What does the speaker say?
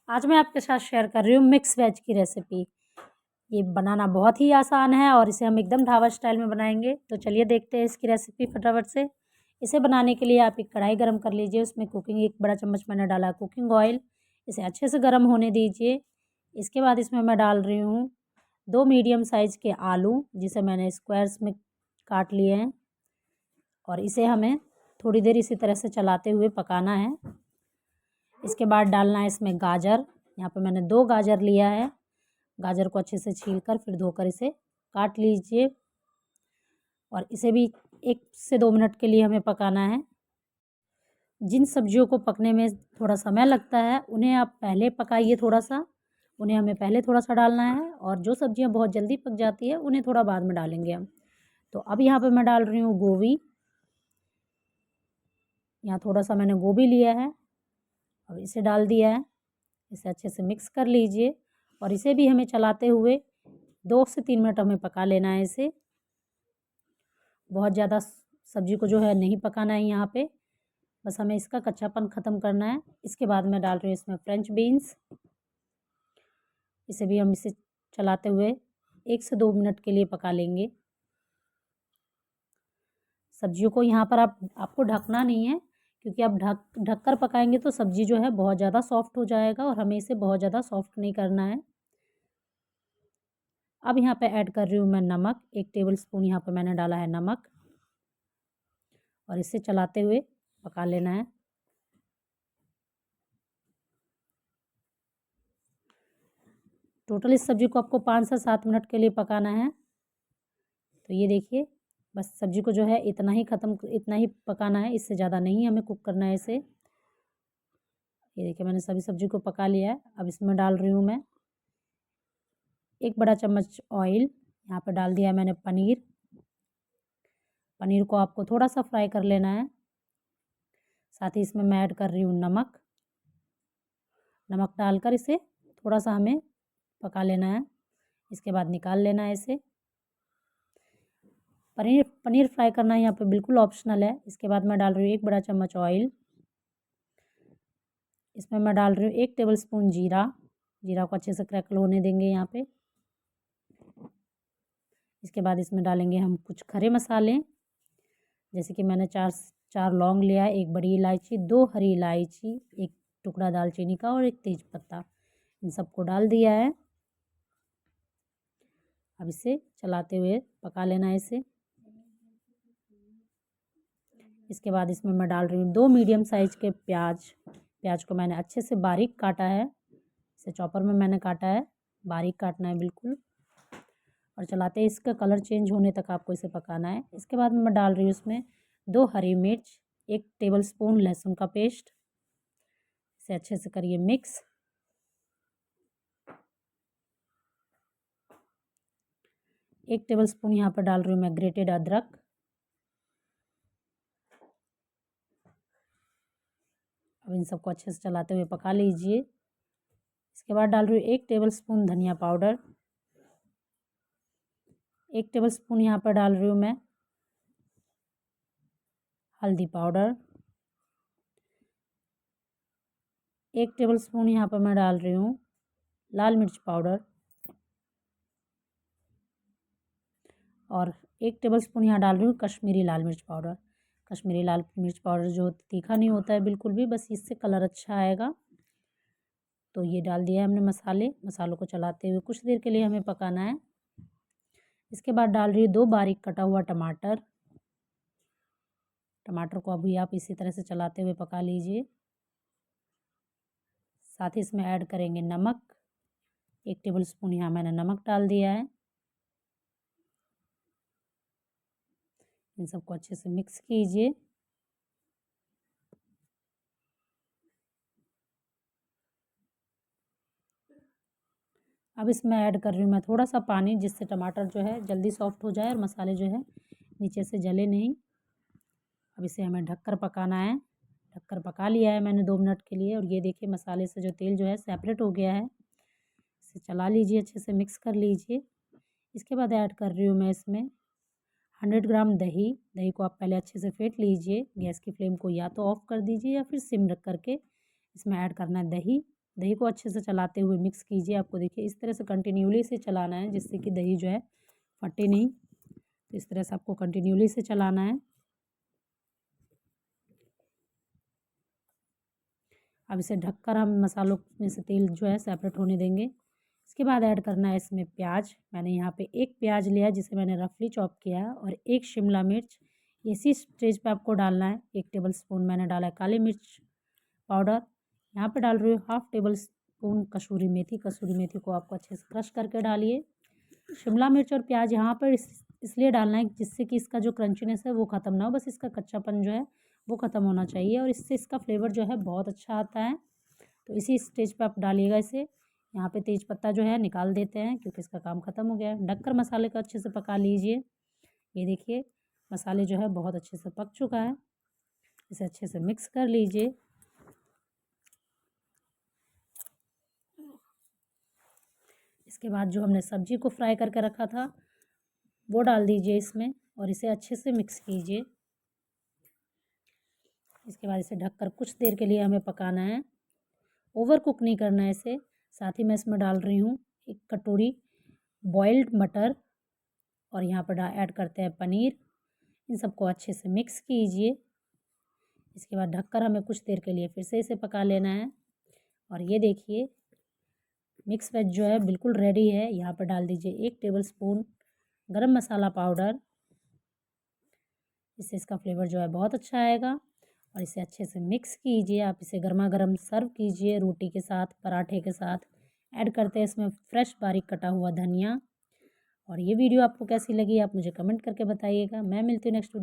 आज मैं आपके साथ शेयर कर रही हूँ मिक्स वेज की रेसिपी। ये बनाना बहुत ही आसान है और इसे हम एकदम ढाबा स्टाइल में बनाएंगे। तो चलिए देखते हैं इसकी रेसिपी फटाफट से। इसे बनाने के लिए आप एक कढ़ाई गरम कर लीजिए, उसमें कुकिंग 1 बड़ा चम्मच मैंने डाला कुकिंग ऑयल। इसे अच्छे से गर्म होने दीजिए। इसके बाद इसमें मैं डाल रही हूँ 2 मीडियम साइज़ के आलू, जिसे मैंने स्क्वायर्स में काट लिए हैं, और इसे हमें थोड़ी देर इसी तरह से चलाते हुए पकाना है। इसके बाद डालना है इसमें गाजर। यहाँ पे मैंने 2 गाजर लिया है। गाजर को अच्छे से छीलकर फिर धोकर इसे काट लीजिए और इसे भी 1 से 2 मिनट के लिए हमें पकाना है। जिन सब्जियों को पकने में थोड़ा समय लगता है उन्हें आप पहले पकाइए थोड़ा-सा, उन्हें हमें पहले थोड़ा-सा डालना है, और जो सब्जियाँ बहुत जल्दी पक जाती है उन्हें थोड़ा बाद में डालेंगे हम। तो अब यहाँ पे मैं डाल रही हूँ गोभी। यहाँ थोड़ा-सा मैंने गोभी लिया है और इसे डाल दिया है। इसे अच्छे से मिक्स कर लीजिए और इसे भी हमें चलाते हुए 2 से 3 मिनट हमें पका लेना है इसे। बहुत ज़्यादा सब्ज़ी को जो है नहीं पकाना है यहाँ पे, बस हमें इसका कच्चापन ख़त्म करना है। इसके बाद मैं डाल रही हूँ इसमें फ्रेंच बीन्स। इसे भी हम इसे चलाते हुए 1 से 2 मिनट के लिए पका लेंगे। सब्जियों को यहाँ पर आपको ढकना नहीं है, क्योंकि आप ढककर पकाएंगे तो सब्ज़ी जो है बहुत ज़्यादा सॉफ्ट हो जाएगा और हमें इसे बहुत ज़्यादा सॉफ्ट नहीं करना है। अब यहाँ पे ऐड कर रही हूँ मैं नमक। 1 टेबलस्पून यहाँ पे मैंने डाला है नमक, और इसे चलाते हुए पका लेना है। टोटल इस सब्ज़ी को आपको 5 से 7 मिनट के लिए पकाना है। तो ये देखिए, बस सब्ज़ी को जो है इतना ही पकाना है, इससे ज़्यादा नहीं हमें कुक करना है इसे। ये देखिए, मैंने सभी सब्ज़ी को पका लिया है। अब इसमें डाल रही हूँ मैं 1 बड़ा चम्मच ऑयल। यहाँ पे डाल दिया है मैंने पनीर। पनीर को आपको थोड़ा-सा फ्राई कर लेना है। साथ ही इसमें मैं ऐड कर रही हूँ नमक। नमक डालकर इसे थोड़ा-सा हमें पका लेना है। इसके बाद निकाल लेना है इसे। पनीर फ्राई करना यहाँ पे बिल्कुल ऑप्शनल है। इसके बाद मैं डाल रही हूँ 1 बड़ा चम्मच ऑयल। इसमें मैं डाल रही हूँ 1 टेबलस्पून जीरा। जीरा को अच्छे से क्रैकल होने देंगे यहाँ पे। इसके बाद इसमें डालेंगे हम कुछ खड़े मसाले, जैसे कि मैंने 4 लौंग लिया है, 1 बड़ी इलायची, 2 हरी इलायची, 1 टुकड़ा दालचीनी का और 1 तेज़पत्ता। इन सबको डाल दिया है। अब इसे चलाते हुए पका लेना है इसे। इसके बाद इसमें मैं डाल रही हूँ 2 मीडियम साइज़ के प्याज। प्याज को मैंने अच्छे से बारीक काटा है। इसे चॉपर में मैंने काटा है। बारीक काटना है बिल्कुल, और चलाते ही इसका कलर चेंज होने तक आपको इसे पकाना है। इसके बाद मैं डाल रही हूँ इसमें 2 हरी मिर्च, 1 टेबलस्पून लहसुन का पेस्ट। इसे अच्छे से करिए मिक्स। 1 टेबलस्पून यहाँ पर डाल रही हूँ मैं ग्रेटेड अदरक। अब इन सबको अच्छे से चलाते हुए पका लीजिए। इसके बाद डाल रही हूँ 1 टेबलस्पून धनिया पाउडर। 1 टेबलस्पून यहाँ पर डाल रही हूँ मैं हल्दी पाउडर। 1 टेबलस्पून यहाँ पर मैं डाल रही हूँ लाल मिर्च पाउडर, और 1 टेबलस्पून यहाँ डाल रही हूँ कश्मीरी लाल मिर्च पाउडर। कश्मीरी लाल मिर्च पाउडर जो तीखा नहीं होता है बिल्कुल भी, बस इससे कलर अच्छा आएगा। तो ये डाल दिया है हमने मसाले। मसालों को चलाते हुए कुछ देर के लिए हमें पकाना है। इसके बाद डाल रही हूँ 2 बारीक कटा हुआ टमाटर। टमाटर को अभी आप इसी तरह से चलाते हुए पका लीजिए। साथ ही इसमें ऐड करेंगे नमक। 1 टेबलस्पून यहाँ मैंने नमक डाल दिया है। इन सबको अच्छे से मिक्स कीजिए। अब इसमें ऐड कर रही हूँ मैं थोड़ा सा पानी, जिससे टमाटर जो है जल्दी सॉफ्ट हो जाए और मसाले जो है नीचे से जले नहीं। अब इसे हमें ढककर पकाना है। ढककर पका लिया है मैंने 2 मिनट के लिए, और ये देखिए मसाले से जो तेल जो है सेपरेट हो गया है। इसे चला लीजिए, अच्छे से मिक्स कर लीजिए। इसके बाद ऐड कर रही हूँ मैं इसमें 100 ग्राम दही। दही को आप पहले अच्छे से फेंट लीजिए। गैस की फ्लेम को या तो ऑफ़ कर दीजिए या फिर सिम रख करके इसमें ऐड करना है दही। दही को अच्छे से चलाते हुए मिक्स कीजिए। आपको देखिए इस तरह से कंटिन्यूली से चलाना है जिससे कि दही जो है फटे नहीं। तो इस तरह से आपको कंटिन्यूली से चलाना है। अब इसे ढककर हम मसालों में से तेल जो है सेपरेट होने देंगे। इसके बाद ऐड करना है इसमें प्याज। मैंने यहाँ पे एक प्याज लिया जिसे मैंने रफली चॉप किया है और एक शिमला मिर्च। इसी स्टेज पे आपको डालना है। 1 टेबल स्पून मैंने डाला है काली मिर्च पाउडर। यहाँ पे डाल रही हूँ 1/2 टेबल स्पून कसूरी मेथी। कसूरी मेथी को आपको अच्छे से क्रश करके डालिए। शिमला मिर्च और प्याज यहाँ पर इसलिए डालना है जिससे कि इसका जो क्रंचीनेस है वो ख़त्म ना हो, बस इसका कच्चापन जो है वो ख़त्म होना चाहिए और इससे इसका फ्लेवर जो है बहुत अच्छा आता है। तो इसी स्टेज पे आप डालिएगा इसे। यहाँ पे तेज पत्ता जो है निकाल देते हैं क्योंकि इसका काम ख़त्म हो गया है। ढककर मसाले को अच्छे से पका लीजिए। ये देखिए मसाले जो है बहुत अच्छे से पक चुका है। इसे अच्छे से मिक्स कर लीजिए। इसके बाद जो हमने सब्जी को फ्राई करके रखा था वो डाल दीजिए इसमें और इसे अच्छे से मिक्स कीजिए। इसके बाद इसे ढककर कुछ देर के लिए हमें पकाना है। ओवर कुक नहीं करना है इसे। साथ ही मैं इसमें डाल रही हूँ 1 कटोरी बॉइल्ड मटर और यहाँ पर ऐड करते हैं पनीर। इन सबको अच्छे से मिक्स कीजिए। इसके बाद ढककर हमें कुछ देर के लिए फिर से इसे पका लेना है। और ये देखिए मिक्स वेज जो है बिल्कुल रेडी है। यहाँ पर डाल दीजिए 1 टेबल स्पून गरम मसाला पाउडर। इससे इसका फ्लेवर जो है बहुत अच्छा आएगा। और इसे अच्छे से मिक्स कीजिए। आप इसे गर्मा गर्म सर्व कीजिए रोटी के साथ, पराठे के साथ। ऐड करते हैं इसमें फ्रेश बारीक कटा हुआ धनिया। और ये वीडियो आपको कैसी लगी आप मुझे कमेंट करके बताइएगा। मैं मिलती हूँ नेक्स्ट वीडियो।